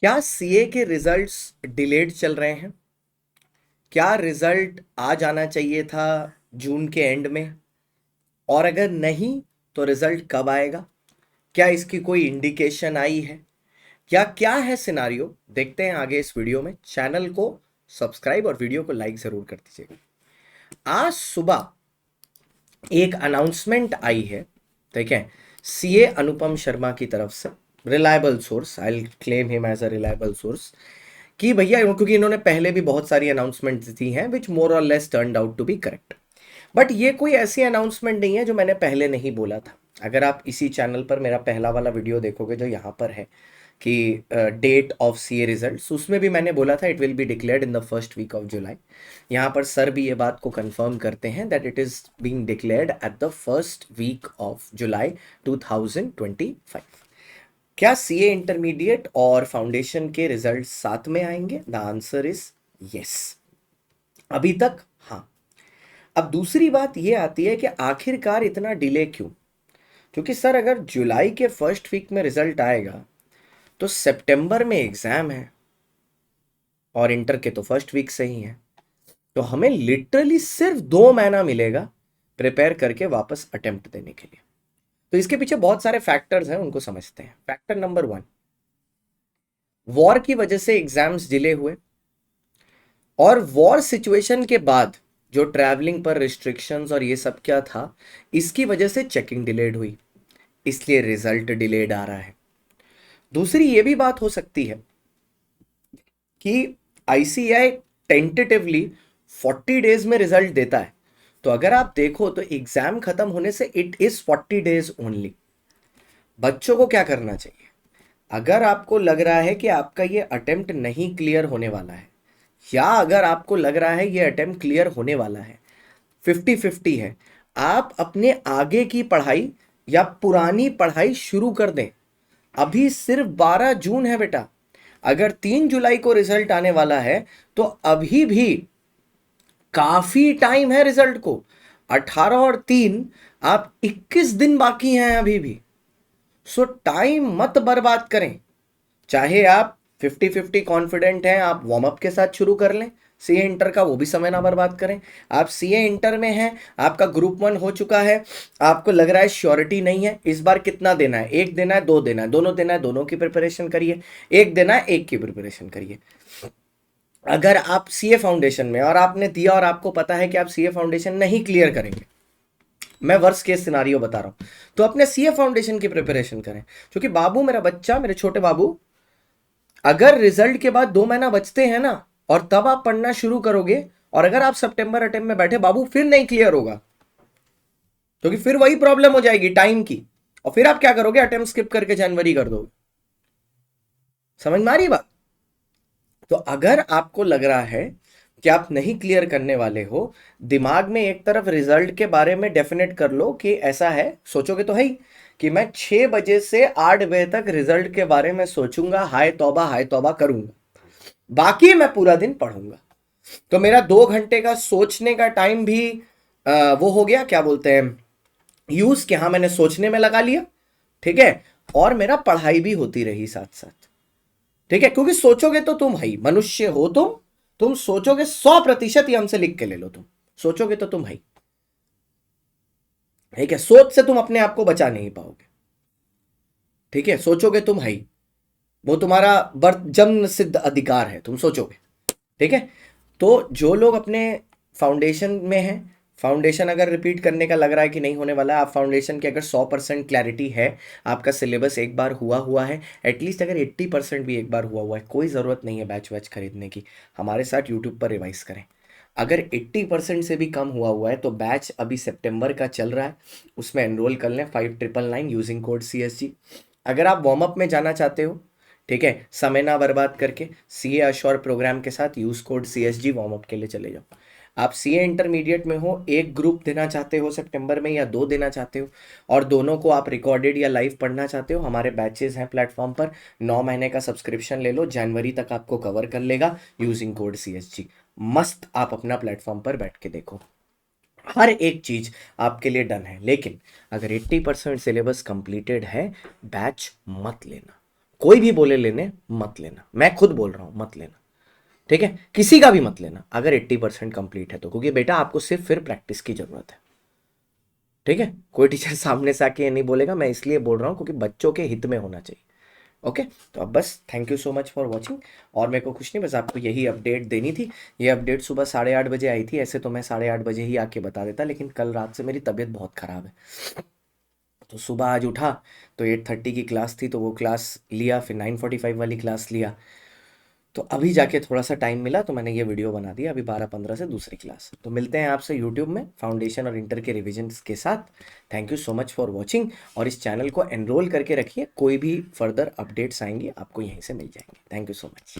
क्या सीए के results delayed चल रहे हैं? क्या रिजल्ट आ जाना चाहिए था जून के एंड में? और अगर नहीं तो रिजल्ट कब आएगा? क्या इसकी कोई इंडिकेशन आई है? क्या क्या है सिनारियो, देखते हैं आगे इस वीडियो में। चैनल को सब्सक्राइब और वीडियो को लाइक जरूर कर दीजिएगा। आज सुबह एक अनाउंसमेंट आई है, ठीक है, सीए अनुपम शर्मा की तरफ से। Reliable source, I claim him as a reliable source, कि भैया, क्योंकि इन्होंने पहले भी बहुत सारी अनाउंसमेंट दी हैं विच मोर और less turned out to be correct. But ये कोई ऐसी अनाउंसमेंट नहीं है जो मैंने पहले नहीं बोला था। अगर आप इसी चैनल पर मेरा पहला वाला वीडियो देखोगे जो यहाँ पर है कि डेट ऑफ सीए रिजल्ट्स, उसमें भी मैंने बोला था it will be declared in the first week of July. यहाँ पर सर भी ये बात को कंफर्म करते हैं that it is being declared at the first week of July 2025। क्या सीए इंटरमीडिएट और फाउंडेशन के रिजल्ट साथ में आएंगे? The answer is yes. अभी तक हाँ। अब दूसरी बात ये आती है कि आखिरकार इतना डिले क्यों? क्योंकि सर अगर जुलाई के फर्स्ट वीक में रिजल्ट आएगा तो सितंबर में एग्जाम है, और इंटर के तो फर्स्ट वीक से ही है, तो हमें लिटरली सिर्फ 2 महीना मिलेगा प्रिपेयर करके वापस अटेम्प्ट देने के लिए। तो इसके पीछे बहुत सारे फैक्टर्स हैं, उनको समझते हैं। फैक्टर नंबर 1, वॉर की वजह से एग्जाम्स डिले हुए, और वॉर सिचुएशन के बाद जो ट्रैवलिंग पर रिस्ट्रिक्शंस और ये सब क्या था, इसकी वजह से चेकिंग डिलेड हुई, इसलिए रिजल्ट डिलेड आ रहा है। दूसरी ये भी बात हो सकती है कि आईसीआई टेंटेटिवली 40 डेज में रिजल्ट देता है। तो अगर आप देखो तो एग्जाम खत्म होने से इट इज 40 डेज ओनली। बच्चों को क्या करना चाहिए? अगर आपको लग रहा है कि आपका ये अटेम्प्ट नहीं क्लियर होने वाला है, या अगर आपको लग रहा है ये अटेम्प्ट क्लियर होने वाला है, 50-50 है, आप अपने आगे की पढ़ाई या पुरानी पढ़ाई शुरू कर दें। अभी सिर्फ 12 जून है बेटा। अगर 3 जुलाई को रिजल्ट आने वाला है तो अभी भी काफी टाइम है रिजल्ट को। 18 और 3, आप 21 दिन बाकी हैं अभी भी। सो टाइम मत बर्बाद करें। चाहे आप 50-50 कॉन्फिडेंट हैं, आप वार्म अप के साथ शुरू कर लें सीए इंटर का, वो भी समय ना बर्बाद करें। आप सीए इंटर में हैं, आपका ग्रुप 1 हो चुका है, आपको लग रहा है श्योरिटी नहीं है, इस बार कितना देना है? 1 देना है, 2 देना है, दोनों देना है, दोनों की प्रिपरेशन करिए। 1 देना है, 1 की प्रिपरेशन करिए। अगर आप सीए फाउंडेशन में और आपने दिया और आपको पता है कि आप सीए फाउंडेशन नहीं क्लियर करेंगे, मैं वर्स्ट केस सिनारियो बता रहा हूं, तो अपने सीए फाउंडेशन की प्रिपरेशन करें। क्योंकि बाबू, मेरा बच्चा, मेरे छोटे बाबू, अगर रिजल्ट के बाद 2 महीना बचते हैं ना, और तब आप पढ़ना शुरू करोगे, और अगर आप सितंबर अटेम्प्ट में बैठे, बाबू फिर नहीं क्लियर होगा, क्योंकि फिर वही प्रॉब्लम हो जाएगी टाइम की। और फिर आप क्या करोगे? अटेम्प्ट स्किप करके जनवरी कर दोगे। समझ में आ रही बात? तो अगर आपको लग रहा है कि आप नहीं क्लियर करने वाले हो, दिमाग में एक तरफ रिजल्ट के बारे में डेफिनेट कर लो कि ऐसा है, सोचोगे तो है ही कि मैं 6 बजे से 8 बजे तक रिजल्ट के बारे में सोचूंगा, हाय तौबा करूंगा, बाकी मैं पूरा दिन पढ़ूंगा। तो मेरा 2 घंटे का सोचने का टाइम भी वो हो गया, क्या बोलते हैं, यूज, कि हाँ मैंने सोचने में लगा लिया, ठीक है, और मेरा पढ़ाई भी होती रही साथ साथ, ठीक है। क्योंकि सोचोगे तो तुम भाई मनुष्य हो, तुम सोचोगे 100%, ही हमसे लिख के ले लो, तुम सोचोगे तो तुम भाई, ठीक है। सोच से तुम अपने आप को बचा नहीं पाओगे, ठीक है। सोचोगे तुम भाई, वो तुम्हारा बर्थ जन्म सिद्ध अधिकार है, तुम सोचोगे, ठीक है। तो जो लोग अपने फाउंडेशन में हैं, फाउंडेशन अगर रिपीट करने का लग रहा है कि नहीं होने वाला है, आप फाउंडेशन की अगर 100% क्लैरिटी है, आपका सिलेबस एक बार हुआ हुआ है, एटलीस्ट अगर 80% भी एक बार हुआ हुआ है, कोई ज़रूरत नहीं है बैच वैच खरीदने की, हमारे साथ यूट्यूब पर रिवाइज करें। अगर 80% से भी कम हुआ हुआ है तो बैच अभी सितंबर का चल रहा है, उसमें एनरोल कर लें 5999 यूजिंग कोड CSG। अगर आप वार्म अप में जाना चाहते हो, ठीक है, समय ना बर्बाद करके, सीए अश्योर प्रोग्राम के साथ use code CSG warm up के लिए चले जाओ। आप सीए इंटरमीडिएट में हो, एक ग्रुप देना चाहते हो सितंबर में, या 2 देना चाहते हो, और दोनों को आप रिकॉर्डेड या लाइव पढ़ना चाहते हो, हमारे बैचेस हैं प्लेटफॉर्म पर। 9 महीने का सब्सक्रिप्शन ले लो, जनवरी तक आपको कवर कर लेगा यूजिंग कोड CSG। मस्त, आप अपना प्लेटफॉर्म पर बैठ के देखो, हर एक चीज आपके लिए डन है। लेकिन अगर 80% सिलेबस कंप्लीटेड है, बैच मत लेना, कोई भी बोले लेने मत लेना, मैं खुद बोल रहा हूँ मत लेना, ठीक है, किसी का भी मत लेना अगर 80% कंप्लीट है तो, क्योंकि बेटा आपको सिर्फ फिर प्रैक्टिस की जरूरत है, ठीक है। कोई टीचर सामने से आके ये नहीं बोलेगा, मैं इसलिए बोल रहा हूँ क्योंकि बच्चों के हित में होना चाहिए। ओके, तो अब बस thank you so much for watching, और मेरे को कुछ नहीं, बस आपको यही अपडेट देनी थी। ये अपडेट सुबह 8:30 बजे आई थी, ऐसे तो मैं 8:30 बजे ही आके बता देता, लेकिन कल रात से मेरी तबीयत बहुत ख़राब है, तो सुबह आज उठा तो 8:30 की क्लास थी, तो वो क्लास लिया, फिर 9:45 वाली क्लास लिया, तो अभी जाके थोड़ा सा टाइम मिला तो मैंने ये वीडियो बना दिया, अभी 12:15 से दूसरी क्लास। तो मिलते हैं आपसे यूट्यूब में फाउंडेशन और इंटर के रिविजन्स के साथ। Thank you so much for watching, और इस चैनल को एनरोल करके रखिए, कोई भी फर्दर अपडेट्स आएंगे आपको यहीं से मिल जाएंगे। Thank you so much.